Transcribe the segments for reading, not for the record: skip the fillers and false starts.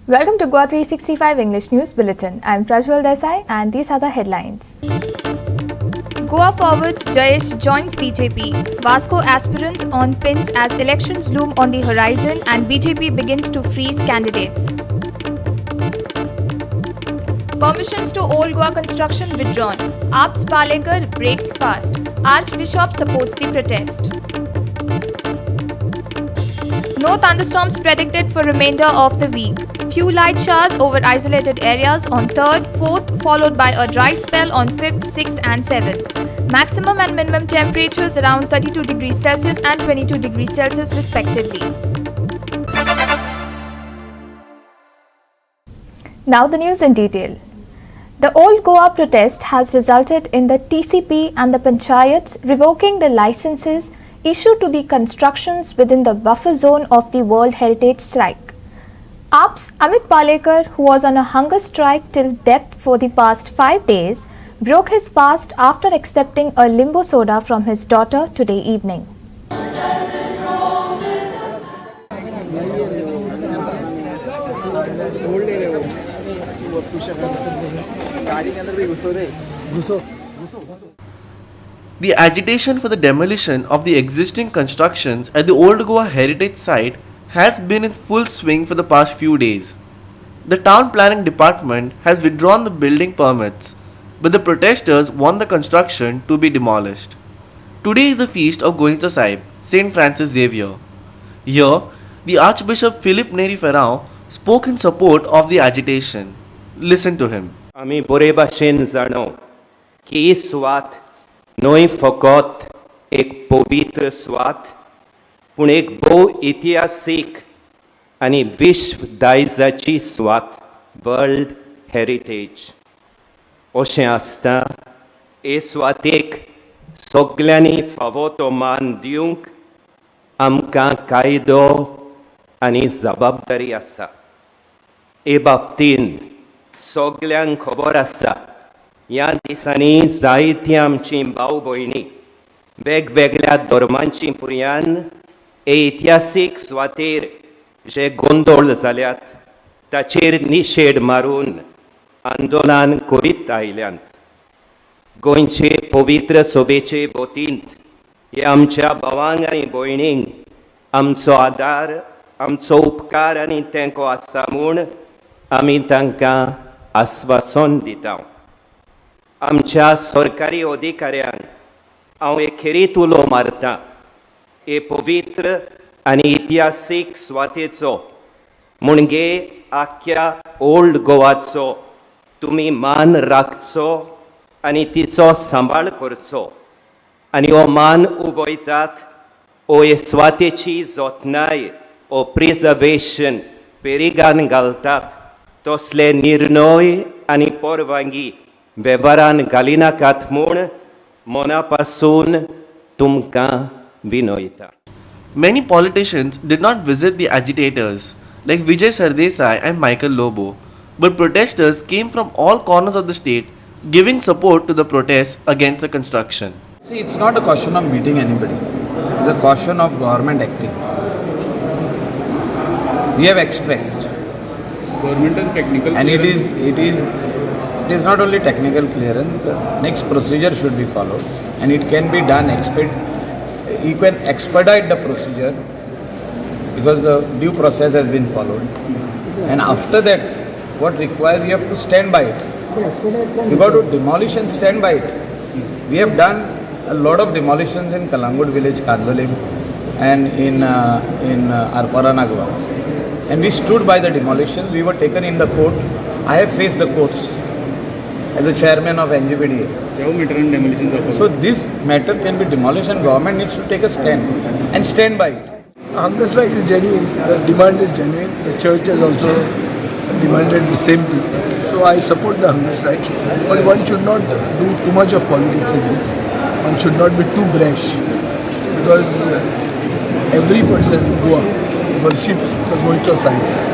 Welcome to Goa 365 English News Bulletin. I am Prajwal Desai and these are the headlines. Goa forwards Jayesh joins BJP. Vasco aspirants on pins as elections loom on the horizon and BJP begins to freeze candidates. Permissions to Old Goa construction withdrawn. AAP's Palekar breaks fast. Archbishop supports the protest. No thunderstorms predicted for remainder of the week. Few light showers over isolated areas on 3rd, 4th, followed by a dry spell on 5th, 6th and 7th. Maximum and minimum temperatures around 32 degrees Celsius and 22 degrees Celsius respectively. Now the news in detail. The Old Goa protest has resulted in the TCP and the Panchayats revoking the licenses issued to the constructions within the buffer zone of the World Heritage Site. AAP's Amit Palekar, who was on a hunger strike till death for the past 5 days, broke his fast after accepting a limbo soda from his daughter today evening. The agitation for the demolition of the existing constructions at the Old Goa Heritage Site has been in full swing for the past few days. The Town Planning Department has withdrawn the building permits, but the protesters want the construction to be demolished. Today is the feast of Goinsa Sahib, St. Francis Xavier. Here, the Archbishop Philip Neri Ferrao spoke in support of the agitation. Listen to him. आमी बरे भाशेन जाणो की ही सुवात न्हय फकत एक पवित्र सुवात पूण एक भोव इतिहासीक आनी विश्व दायजाची सुवात वर्ल्ड हेरिटेज अशें आसता हे सुवातेक सगल्यांनी फावो तो मान दिवंक आमकां कायदो आनी जबाबदारी आसा हे बाबतीन सगल्यांक खबर आसा ह्या दिसांनी जायतीं आमचीं भाव भयणी वेगवेगळ्या धर्मांची भुरग्यान हे इतिहासीक सुवातेर जे गोंदळ जाल्यात ताचेर निशेध मारून आंदोलन करीत आयल्यांत गोंयचे पवित्र सभेचे वतींत हे आमच्या भावांक आनी भयणींक आमचो आदार आमचो उपकार आनी तेंको आसा म्हूण आमी तांकां आस्वासन दिता आमच्या सरकारी अधिकाऱ्यांक हांव एखेरीत उलो मारतां हे पवित्र आनी इतिहासीक सुवातेचो म्हणजे आख्या ओल्ड गोवाचो तुमी मान राखचो आनी तिचो सांबाळ करचो आनी हो मान उबयतात हो हे सुवातेची जतनाय हो प्रिजर्वेशन पेरिगान घालतात तसले निर्णय आनी परवानगी वेव्हारान घालिनाकात म्हूण मना पासून तुमकां विनयता. Many politicians did not visit the agitators like Vijay Sardesai and Michael Lobo, but protesters came from all corners of the state giving support to the protests against the construction. See, it's not a question of meeting anybody. It's a question of government acting. We have expressed. Government and technical and clearance. it is not only technical clearance. The next procedure should be followed, and it can be done. You can expedite the procedure because the due process has been followed. And after that, what requires, you have to stand by it. You got to demolish and stand by it. We have done a lot of demolitions in Kalangud village, Kadvalim, and in Arpara Nagwa. And we stood by the demolition. We were taken in the court. I have faced the courts as a chairman of NGPDA. So this matter can be demolished and government needs to take a stand and stand by it. Hunger strike is genuine. The demand is genuine. The church has also demanded the same thing. So I support the hunger strike. But one should not do too much of politics in this. One should not be too brash. Because every person in Goa worships the Goinsa site.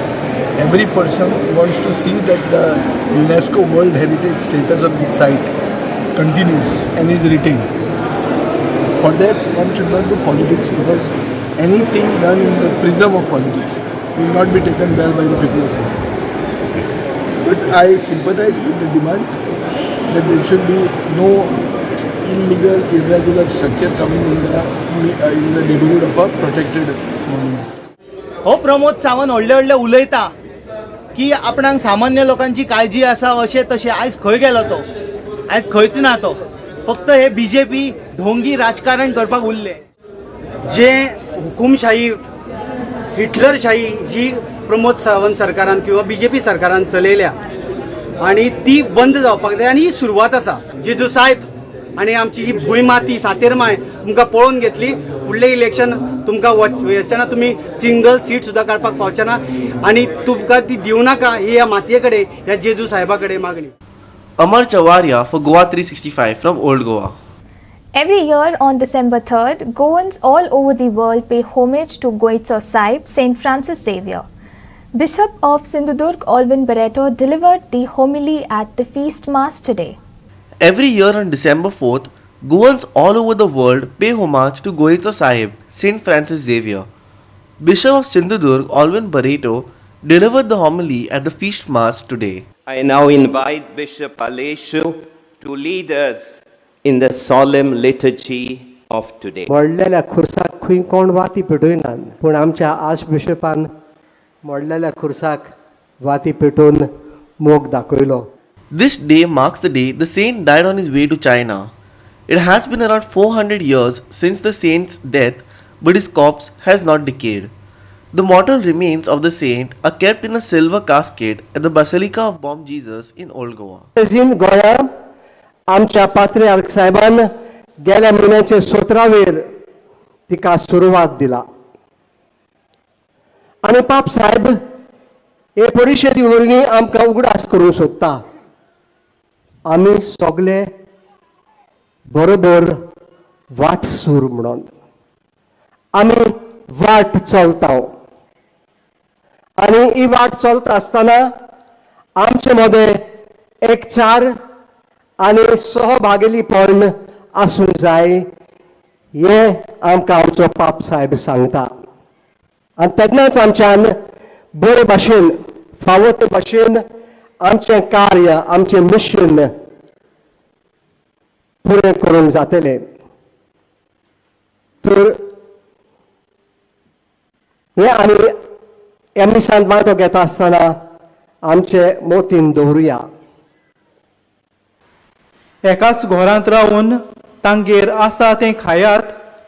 Every person wants to see that the UNESCO World Heritage status of this site continues and is retained. For that, one should not do politics because anything done in the prism of politics will not be taken well by the people of India. But I sympathize with the demand that there should be no illegal, irregular structure coming in the neighborhood of a protected monument. हो प्रमोद सावंत व्हडले व्हडले उलयता की आपणाक सामान्य लोकांची काळजी आसा अशें तशें. आयज खंय गेलो तो? आयज खंयच ना तो. फक्त हे बीजेपी ढोंगी राजकारण करपाक उरले. जे हुकुमशाही हिटलरशाही जी प्रमोद सावंत सरकारान किंवा बीजेपी सरकारान चलयल्या आणि ती बंद जावपाक जाय आनी ही सुरवात आसा. जेजू साहेब आणि आमची ही भूंयमाती सातेरमाय तुमकां पळोवन घेतली. फुडलें इलेक्शन तुमकां वचना तुम्ही सिंगल सीट सुद्दां काडपाक पावचना आनी तुमकां ती दिवं नाका ही ह्या मातये कडेन ह्या जेजू साहेबा कडेन मागणी. Amar Chavaria for Goa 365 from Old Goa. Every year on December 3rd, Goans all over the world pay homage to Goitso Sahib, St. Francis Xavier. Bishop of Sindhudurg Alvin Barreto delivered the homily at the feast mass today. Every year on December 4th, Goans all over the world pay homage to Goitso Sahib, St. Francis Xavier. Bishop of Sindhudurg Alvin Barreto delivered the homily at the feast mass today. I now invite Bishop Aleshu to lead us in the solemn liturgy of today. मोडलेल्या खुर्साक खंय कोण वाती पेटयनात पूण आमच्या arch बिशपान मोडलेल्या खुर्साक वाती पेटोवन मोग दाखयलो. This day marks the day the saint died on his way to China. It has been around 400 years since the saint's death, but his corpse has not decayed. The mortal remains of the saint are kept in a silver casket at the Basilica of Bom Jesus in Old Goa. गोंया आमच्या पात्र्यार्क साहेबान गेल्या म्हयन्याचे 17वेर तिका सुरवात दिला आनी पाप साहेब हे परिशदी वरवीं आमकां उगडास करूंक सोदता. आमी सगळे बरोबर वाट सूर म्हणून आमी वाट चलता आनी ही वाट चलता आसतना आमचे मदें एकचार आनी सहभागिलीपण आसूंक जाय हे आमकां आमचो पाप साहेब सांगता. आनी तेन्नाच आमच्यान बरे भाशेन फावो ते भाशेन आमचें कार्य आमचें मिशन पुरें करूंक जातलें. तर हे आमी ह्या मिसान वांटो घेता आसतना आमचे मोतीन दवरुया. एकाच घरांत रावन तांगेर आसा तें खायात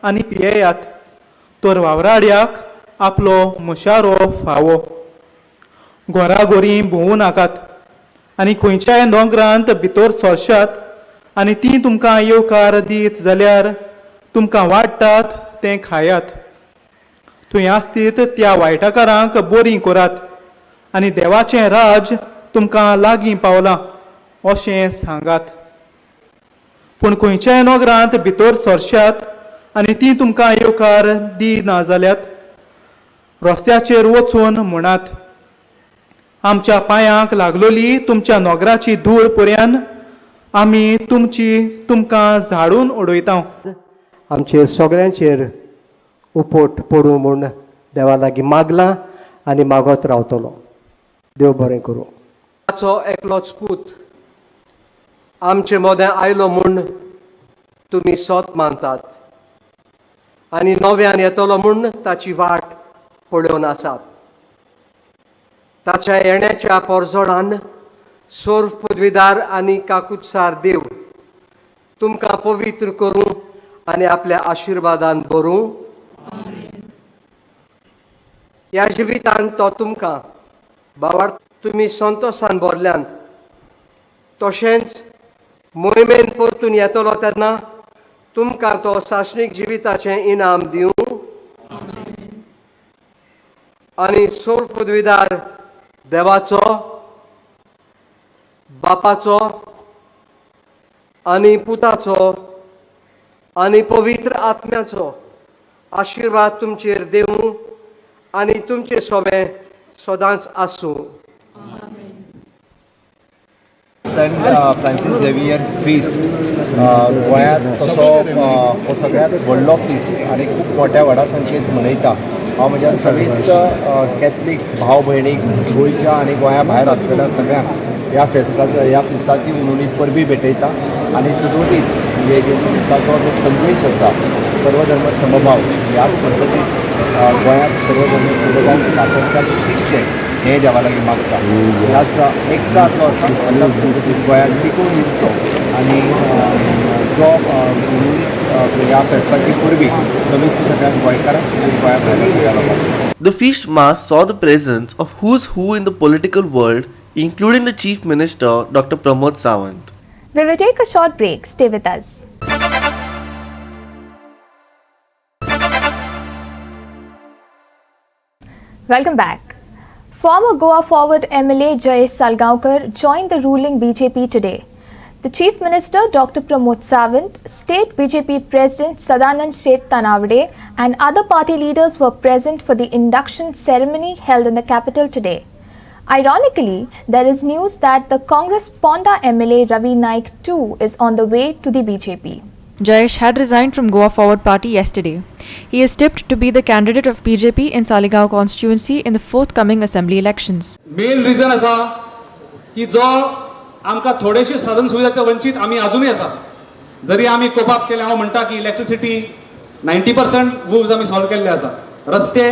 आनी पियेयात. तर वावराड्याक आपलो मुशारो फावो. घोराघोरी भोंवू नाकात आनी खंयच्याय दोंगरांत भितर सरशात आनी ती तुमकां येवकार दीत जाल्यार तुमकां वाडटात तें खायात. थंय आसतीत त्या वायटाकारांक बरीं करात आनी देवाचें राज तुमकां लागीं पावलां अशें सांगात. पूण खंयच्याय नोगरांत भितर सरशात आनी ती तुमकां येवकार दिना जाल्यार रस्त्याचेर वचून म्हणात, आमच्या पांयांक लागलोली तुमच्या नोगराची धूळ पर्यान आमी तुमकां झाडून उडयता. आमचे सगळ्यांचेर उपोट पडूं म्हूण देवा लागीं मागलां आनी मागत रावतलो. देव बरें करूं. ताचो एकलोच पूत आमचे मदें आयलो म्हूण तुमी सोत मानतात आनी नव्यान येतलो म्हूण ताची वाट पळोवन आसात. ताच्या येण्याच्या पोरजोडान सोर्व पदवीदार आनी काकुटसार देव तुमकां पवित्र करूं आनी आपल्या आशिर्वादान भरूं. ह्या जिवितांत तो तुमकां भावार्थ तुमी संतोशान भरल्यान तशेंच मोहिमेन परतून येतलो तेन्ना तुमकां तो शासनीक जिविताचें इनाम दिवं आनी सोर पदवीदार देवाचो बापाचो आनी पुताचो आनी पवित्र आत्म्याचो आशिर्वाद तुमचेर देवं आनी तुमचे सोबे सदांच आसूं. सेंट फ्रांसीस झेवियर फिस्ट गोंयांत तसो हो सगळ्यांत व्हडलो फिस्ट आनी खूब मोठ्या व्हडा संख्येन मनयता. हांव म्हज्या सविस्त कॅथलीक भाव भयणीक गोंयच्या आनी गोंया भायर आसलेल्या सगळ्यांक ह्या फेस्ताची उलोवणीत परबी भेटयता आनी सुरवातीक हे फेस्ताचो जो संदेश आसा सर्वधर्म समभाव ह्याच पद्दतीन गोंयांत सर्वधर्म समभाव सातत्यान टिकचें हें देवा लागीं मागता. ह्याच एकचार जो आसा अशाच पद्दतीन गोंयांत टिकून उरतो आनी जो ह्या फेस्ताची परबी समेस्त सगळ्या गोंयकारांक गोंया भायल्या सगळ्या लोकांक. The feast mass saw the presence of who's who in the political world, including the Chief Minister, Dr. Pramod Sawant. We will take a short break. Stay with us. Welcome back. Former Goa Forward MLA Jayesh Salgaonkar joined the ruling BJP today. The Chief Minister Dr. Pramod Sawant, State BJP President Sadanand Seth Tanavade and other party leaders were present for the induction ceremony held in the capital today. Ironically, there is news that the Congress Ponda MLA Ravi Naik too is on the way to the BJP. Jayesh had resigned from Goa Forward Party yesterday. He is tipped to be the candidate of BJP in Saligao constituency in the forthcoming assembly elections. Main reason असा की जो आमकां थोडेशे साधन सुविधाचे वंचित आमी अजूनही आसा. जरी आमी कोपाप केले, हांव म्हणटा की इलेक्ट्रिसिटी 90% वूज आमी सॉल्व केल्ले आसा. रस्ते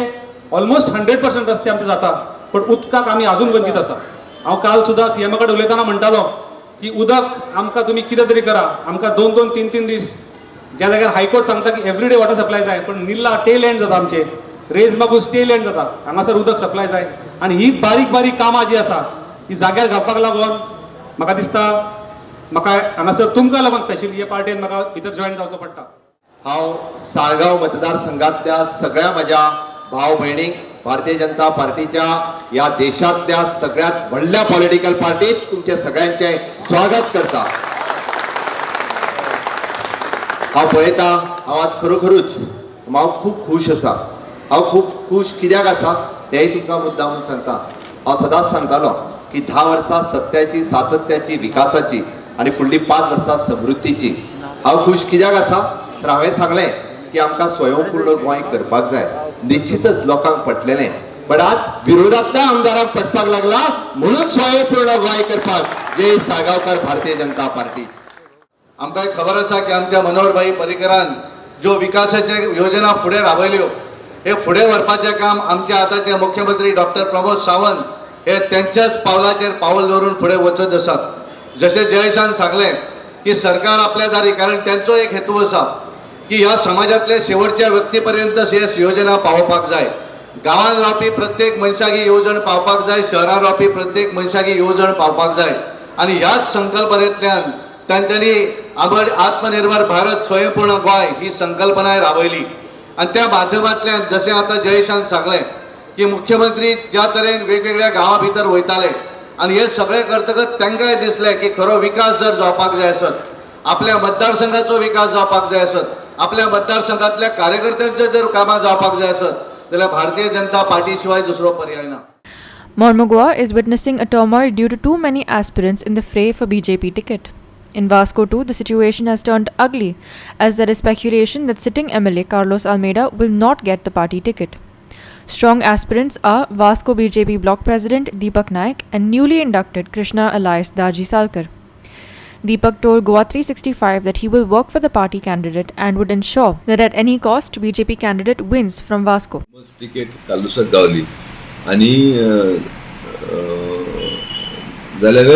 ऑलमोस्ट 100% रस्ते आमचे जाता, पण उदकाक आमी अजून वंचित आसा. हांव काल सुद्दां सीएमा कडेन उलयतना म्हणटालो की उदक आमकां तुमी कितें तरी करा, आमकां 2-2, 3-3 दीस ज्या जाग्यार हायकोर्ट सांगता की एवरीडे वॉटर सप्लाय जाय, पण निल्ला टेल एंड जाता आमचे, रेज मागूस टेल एंड जाता, हांगासर उदक सप्लाय जाय. आनी ही बारीक बारीक कामां जी आसा ही जाग्यार घालपाक लागून म्हाका दिसता म्हाका हांगासर तुमकां लागून स्पेशली हे पार्टीन म्हाका भितर जॉईन जावचो पडटा. हांव साळगांव मतदारसंघातल्या सगळ्या म्हज्या भाव भयणींक भारतीय जनता पार्टीच्या या देशातल्या सगळ्यात व्हडल्या पॉलिटिकल पार्टीत तुमचे सगळ्यांचे स्वागत करता. हांव पळयता, हांव आज खरोखरूच हांव खूब खूश आसा. हांव खूब खूश कित्याक आसा तेंय तुमकां मुद्दामून सांगता. हांव सदांच सांगतालो की 10 वर्सां सत्याची, सातत्याची, विकासाची आणि फुडली 5 वर्सां समृद्धीची. हांव खुश कित्याक आसा तर हांवें सांगलें की आमकां स्वयंपूर्ण गोंय करपाक जाय. निश्चितच लोकांक पटलेलें, पण आज विरोधातल्या आमदारांक पटपाक लागला म्हणून स्वयंपूर्ण गोंय करपाक जय साळगांवकर भारतीय जनता पार्टी. आमकां खबर आसा की आमच्या मनोहरभाई पर्रीकरान ज्यो विकासाचे योजना फुडें राबयल्यो, हे फुडें व्हरपाचें काम आमचे आतांचे मुख्यमंत्री डॉक्टर प्रमोद सावंत हे त्यांच्याच पावलाचेर पावल दवरून फुडें वचत आसात. जशें जयेशान सांगलें की सरकार आपल्या दारी, कारण त्यांचो एक हेतू आसा की ह्या समाजातल्या शेवटच्या व्यक्ती पर्यंत हे योजना पावोवपाक जाय. गांवांत रावपी प्रत्येक मनशाक ही येवजण पावपाक जाय, शहरांत रावपी प्रत्येक मनशाक ही येवजण पावपाक जाय. आनी ह्याच संकल्पनेंतल्यान तांच्यांनी आत्मनिर्भर भारत स्वयंपूर्ण गोंय ही संकल्पना राबयली. आनी त्या माध्यमांतल्यान जशें आतां जयेशान सांगलें की मुख्यमंत्री ज्या तरेन वेगवेगळ्या गांवां भितर वयताले आनी हे सगळें करतकच तांकांय दिसलें की खरो विकास जर जावपाक जाय आसत, आपल्या मतदारसंघाचो विकास जावपाक जाय आसत, आपल्या मतदारसंघातल्या कार्यकर्त्यांचे जर कामां जावपाक जाय आसत जाल्यार भारतीय जनता पार्टी शिवाय दुसरो पर्याय ना. Mormugua is witnessing a turmoil due to too many aspirants in the fray for BJP ticket. In Vasco too, the situation has turned ugly as there is speculation that sitting MLA Carlos Almeida will not get the party ticket. Strong aspirants are Vasco BJP Block President Deepak Naik and newly inducted Krishna Elias Daji Salkar. Deepak told Goa 365 that he will work for the party candidate and would ensure that at any cost BJP candidate wins from Vasco. Ticket Kalusak Gawali आणि जाल्यार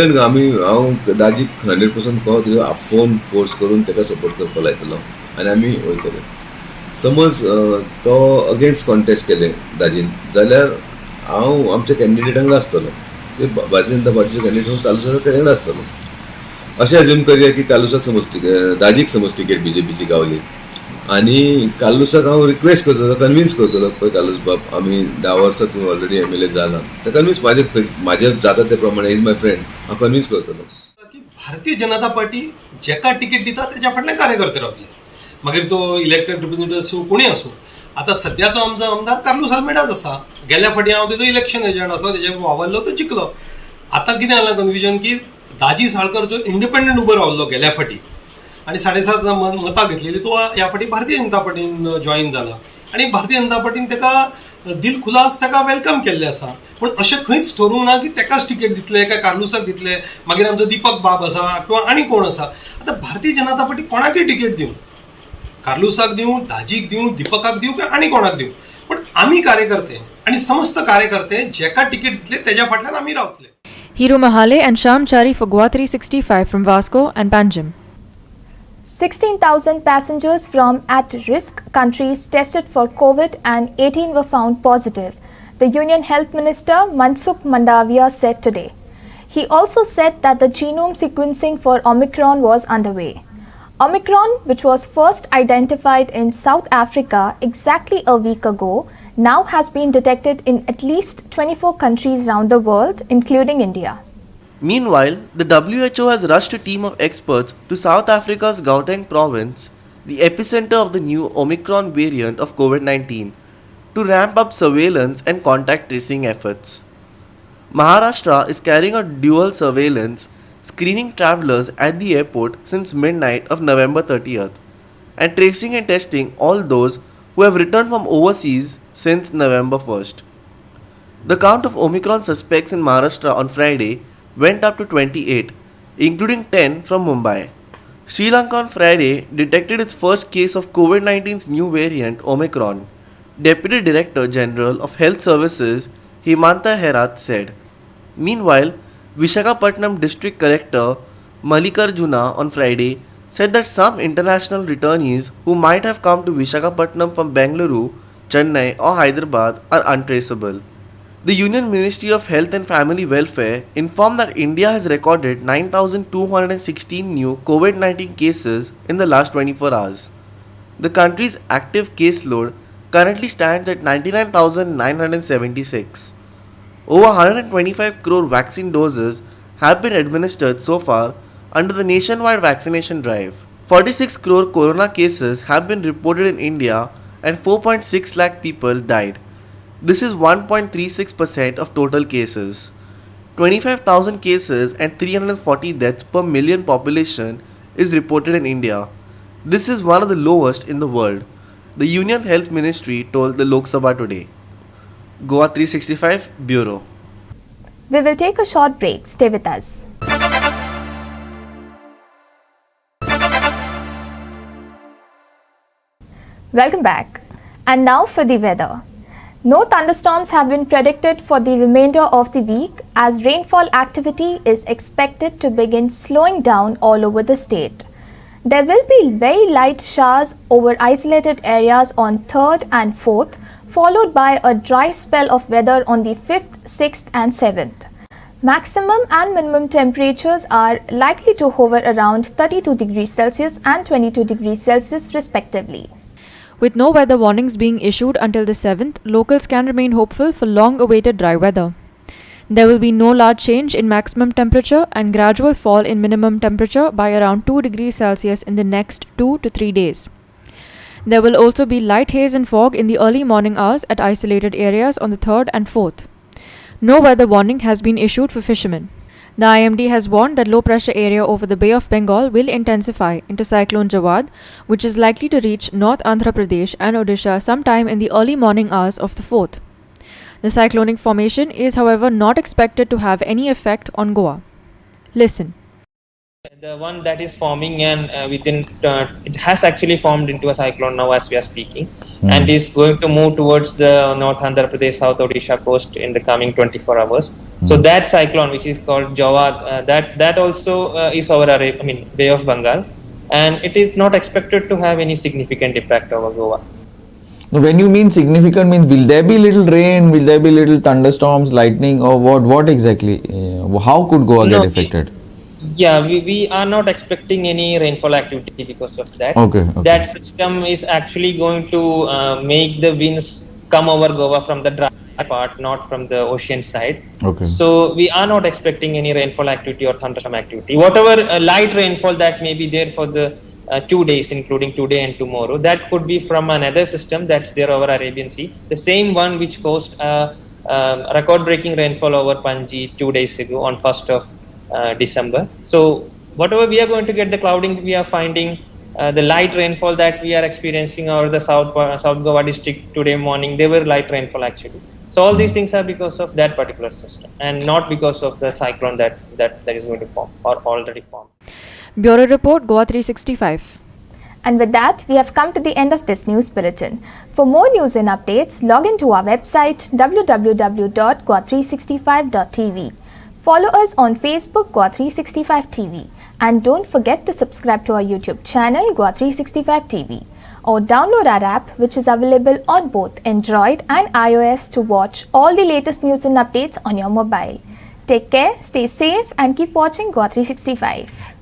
हांव दाजीक 100% कहो phone force करून ताका support करपाक लायतलो आनी आमी वयतले. समज तो अगेन्स्ट कॉन्टेस्ट केलें दाजीन जाल्यार हांव आमच्या कॅन्डिडेटांक आसतलो, भारतीय जनता पार्टीचे कॅन्डिडेट कालुसाक कॅन्डिडेट आसतलो. अशें अज्यूम करया की कालुसाक समज दाजीक समज तिकेट बीजेपीची गावली आनी कालुसाक हांव रिक्वेस्ट करतलो, कन्विन्स करतलो, पळय कालुस बाब आमी 10 वर्सां तूं ऑलरेडी एमएलए जाला, तर कन्विन्स म्हाजे जाता ते प्रमाणे इज माय फ्रेंड, हांव कन्विन्स करतलो की भारतीय जनता पार्टी जेका तिकेट दिता तेच्या फाटल्यान कार्यकर्ते रावतले, मागीर तो इलेक्टेड रिप्रेझेंटेटिव्ह असो कोणी असो. आता सध्याचो आमचो आमदार कार्लोस आल्मेडाच आसा. गेल्या फाटी हांव तेजो इलेक्शन एजंट आसलो, तेजे वावरलो तो जिखलो. आता कितें जालां कन्फ्युजन की दाजी साळकर जो इंडिपेंडंट उबो रावल्लो गेल्या फाटी आणि 7.5 मतां घेतलेली, तो ह्या फाटी भारतीय जनता पार्टीन जॉईन जाला आणि भारतीय जनता पार्टीन ताका दिल खुलास ताका वेलकम केल्लें आसा. पूण अशें खंयच ठरूंक ना की ताकाच टिकेट दितले काय कार्लुसाक दितले, मागीर आमचो दीपक बाब आसा किंवा आनी कोण आसा. आतां भारतीय जनता पार्टी कोणाकय टिकेट दिवं, कार्लुसाक दिवं, दाजीक दिवं, दीपकाक दिवं किंवा आनी कोणाक दिवं, पण आमी कार्यकर्ते आणि समस्त कार्यकर्ते जेका टिकेट दितले तेज्या फाटल्यान आमी रावतले. Hiro Mahale and Sham Chari for Goa 365 from Vasco and Panjim. 16,000 passengers from at-risk countries tested for COVID and 18 were found positive, the Union Health Minister Mansukh Mandavia said today. He also said that the genome sequencing for Omicron was underway. Omicron, which was first identified in South Africa exactly a week ago, now has been detected in at least 24 countries around the world, including India. Meanwhile, the WHO has rushed a team of experts to South Africa's Gauteng province, the epicenter of the new Omicron variant of COVID-19, to ramp up surveillance and contact tracing efforts. Maharashtra is carrying out dual surveillance, screening travelers at the airport since midnight of November 30th, and tracing and testing all those who have returned from overseas since November 1st. The count of Omicron suspects in Maharashtra on Friday went up to 28, including 10 from Mumbai. Sri Lanka on Friday detected its first case of COVID-19's new variant Omicron. Deputy Director General of Health Services Himanta Herath said. Meanwhile, Visakhapatnam District Collector Mallikarjuna on Friday said that some international returnees who might have come to Visakhapatnam from Bengaluru, Chennai or Hyderabad are untraceable. The Union Ministry of Health and Family Welfare informed that India has recorded 9,216 new COVID-19 cases in the last 24 hours. The country's active caseload currently stands at 99,976. Over 125 crore vaccine doses have been administered so far under the nationwide vaccination drive. 46 crore corona cases have been reported in India and 4.6 lakh people died. This is 1.36% of total cases. 25,000 cases and 340 deaths per million population is reported in India. This is one of the lowest in the world, the Union Health Ministry told the Lok Sabha today. Goa 365 Bureau. We will take a short break. Stay with us. Welcome back. And now for the weather. No thunderstorms have been predicted for the remainder of the week as rainfall activity is expected to begin slowing down all over the state. There will be very light showers over isolated areas on 3rd and 4th, followed by a dry spell of weather on the 5th, 6th and 7th. Maximum and minimum temperatures are likely to hover around 32 degrees Celsius and 22 degrees Celsius respectively. With no weather warnings being issued until the 7th, locals can remain hopeful for long-awaited dry weather. There will be no large change in maximum temperature and gradual fall in minimum temperature by around 2 degrees Celsius in the next 2 to 3 days. There will also be light haze and fog in the early morning hours at isolated areas on the 3rd and 4th. No weather warning has been issued for fishermen. The IMD has warned that low pressure area over the Bay of Bengal will intensify into cyclone Jawad, which is likely to reach North Andhra Pradesh and Odisha sometime in the early morning hours of the 4th. The cyclonic formation is, however, not expected to have any effect on Goa. Listen. The one that is forming and it has actually formed into a cyclone now as we are speaking, and is going to move towards the North Andhra Pradesh, South Odisha coast in the coming 24 hours. So that cyclone, which is called Jawad, that also is over Bay of Bengal, and it is not expected to have any significant impact over Goa. Now, when you mean significant, means will there be little rain, will there be little thunderstorms, lightning, or what exactly? How could Goa get affected? We are not expecting any rainfall activity because of that. Okay. That system is actually going to make the winds come over Goa from the dry part, not from the ocean side. Okay. So we are not expecting any rainfall activity or thunderstorm activity. Whatever light rainfall that may be there for the 2 days, including today and tomorrow, that could be from another system that's there over Arabian Sea. The same one which caused record-breaking rainfall over Panji 2 days ago on 1st of December. So whatever we are going to get the clouding we are finding The light rainfall that we are experiencing over the South Goa district today morning, they were light rainfall actually. So all these things are because of that particular system and not because of the cyclone that is going to form or already formed. Bureau Report, Goa 365. And with that, we have come to the end of this news bulletin. For more news and updates, log into our website www.goa365.tv. Follow us on Facebook, Goa 365 TV. And don't forget to subscribe to our YouTube channel, Goa 365 TV. Or download our app, which is available on both Android and iOS to watch all the latest news and updates on your mobile. Take care, stay safe and keep watching Goa 365.